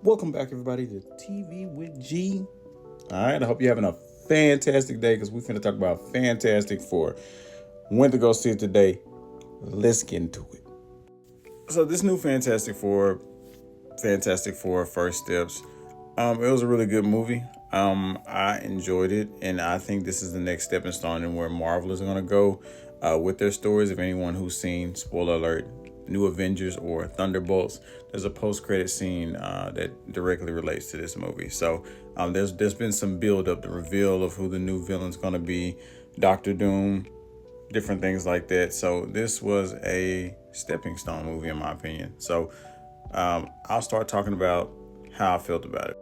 Welcome back, everybody, to TV with G. All right, I hope you're having a fantastic day because we're going to talk about Fantastic Four. Went to go see it today. Let's get into it. So, this new Fantastic Four First Steps, it was a really good movie. I enjoyed it, and I think this is the next stepping stone in where Marvel is going to go with their stories. If anyone who's seen, spoiler alert, New Avengers or Thunderbolts, there's a post-credit scene that directly relates to this movie. So there's been some build up, the reveal of who the new villain's going to be, Doctor Doom, different things like that. So this was a stepping stone movie, in my opinion. So I'll start talking about how I felt about it.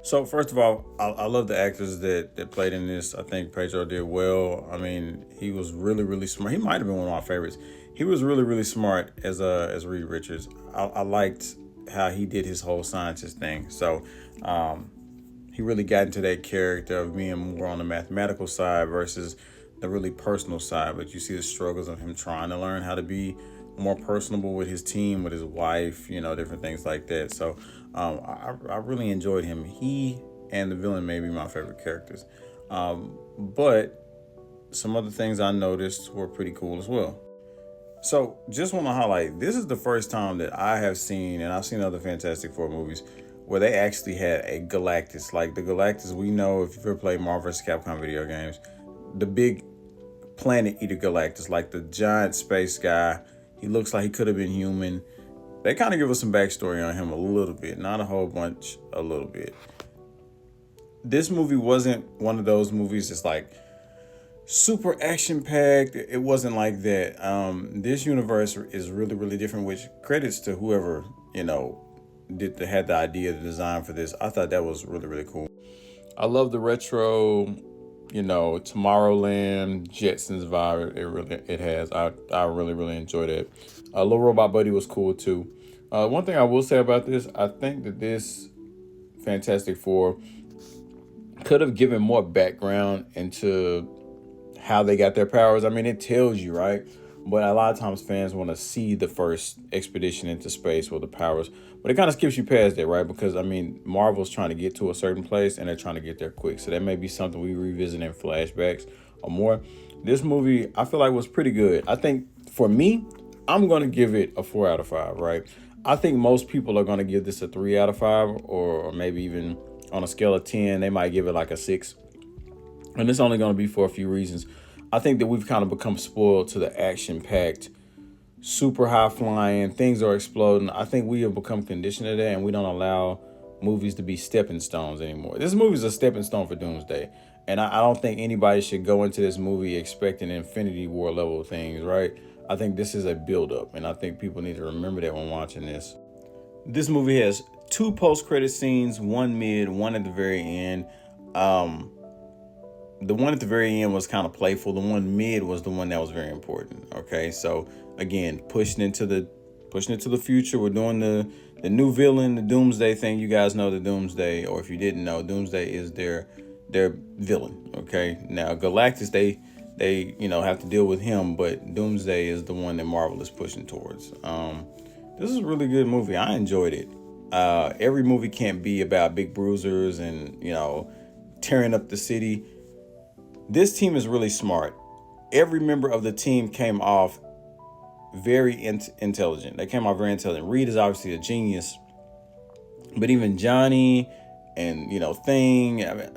So first of all, I love the actors that played in this. I think Pedro did well. I mean, he was really, really smart. He might have been one of my favorites. He was really, really smart as Reed Richards. I liked how he did his whole scientist thing. So he really got into that character of being more on the mathematical side versus the really personal side. But you see the struggles of him trying to learn how to be more personable with his team, with his wife, different things like that. So I really enjoyed him. He and the villain may be my favorite characters. But some other things I noticed were pretty cool as well. So just want to highlight, this is the first time that I have seen, and I've seen other Fantastic Four movies, where they actually had a Galactus. Like the Galactus we know, if you've ever played Marvel vs. Capcom video games, the big planet eater Galactus, like the giant space guy. He looks like he could have been human. They kind of give us some backstory on him a little bit, not a whole bunch, a little bit. This movie wasn't one of those movies that's like super action packed. It wasn't like that. This universe is really, really different, which credits to whoever, had the idea, the design for this. I thought that was really, really cool. I love the retro, Tomorrowland, Jetsons vibe. It has. I really, really enjoyed it. Little Robot Buddy was cool too. One thing I will say about this, I think that this Fantastic Four could have given more background into how they got their powers. I mean, it tells you, right? But a lot of times fans want to see the first expedition into space with the powers. But it kind of skips you past that, right? Because, I mean, Marvel's trying to get to a certain place and they're trying to get there quick. So that may be something we revisit in flashbacks or more. This movie, I feel like was pretty good. I think for me, I'm going to give it a 4 out of 5, right? I think most people are going to give this a 3 out of 5 or maybe even on a scale of 10, they might give it like a 6. And it's only going to be for a few reasons. I think that we've kind of become spoiled to the action-packed, super high-flying, things are exploding. I think we have become conditioned to that, and we don't allow movies to be stepping stones anymore. This movie is a stepping stone for Doomsday. And I don't think anybody should go into this movie expecting Infinity War level things, right? I think this is a build-up, and I think people need to remember that when watching this. This movie has 2 post-credit scenes, one mid, one at the very end. The one at the very end was kind of playful. The one mid was the one that was very important. Okay, so again, pushing into the future. We're doing the new villain, the Doomsday thing. You guys know the Doomsday, or if you didn't know, Doomsday is their villain. Okay, now Galactus, they have to deal with him, but Doomsday is the one that Marvel is pushing towards. This is a really good movie. I enjoyed it. Every movie can't be about big bruisers and tearing up the city. This team is really smart. Every member of the team came off very intelligent. They came off very intelligent. Reed is obviously a genius, but even Johnny and Thing, I mean,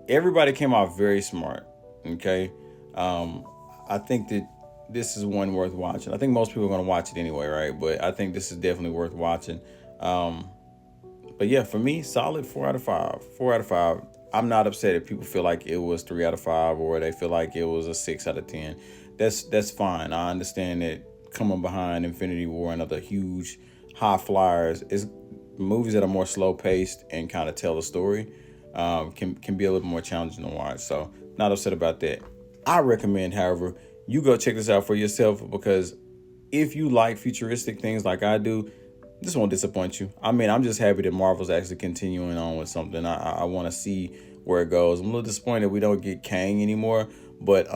everybody came off very smart. Okay, I think that this is one worth watching. I think most people are going to watch it anyway, right? But I think this is definitely worth watching. But yeah, for me, solid 4 out of 5. 4 out of 5. I'm not upset if people feel like it was 3 out of 5 or they feel like it was a 6 out of 10. That's fine. I understand that coming behind Infinity War and other huge high flyers is movies that are more slow paced and kind of tell a story can be a little more challenging to watch. So not upset about that. I recommend, however, you go check this out for yourself, because if you like futuristic things like I do, this won't disappoint you. I mean, I'm just happy that Marvel's actually continuing on with something. I want to see where it goes. I'm a little disappointed we don't get Kang anymore, but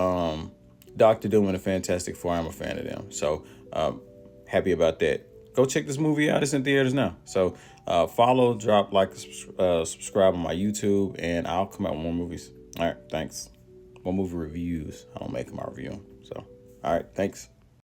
Doctor Doom and the Fantastic Four, I'm a fan of them. So happy about that. Go check this movie out. It's in theaters now. So Follow, drop, like, subscribe on my YouTube, and I'll come out with more movies. All right, thanks. More movie reviews. I don't make them, I review them. So, all right, thanks.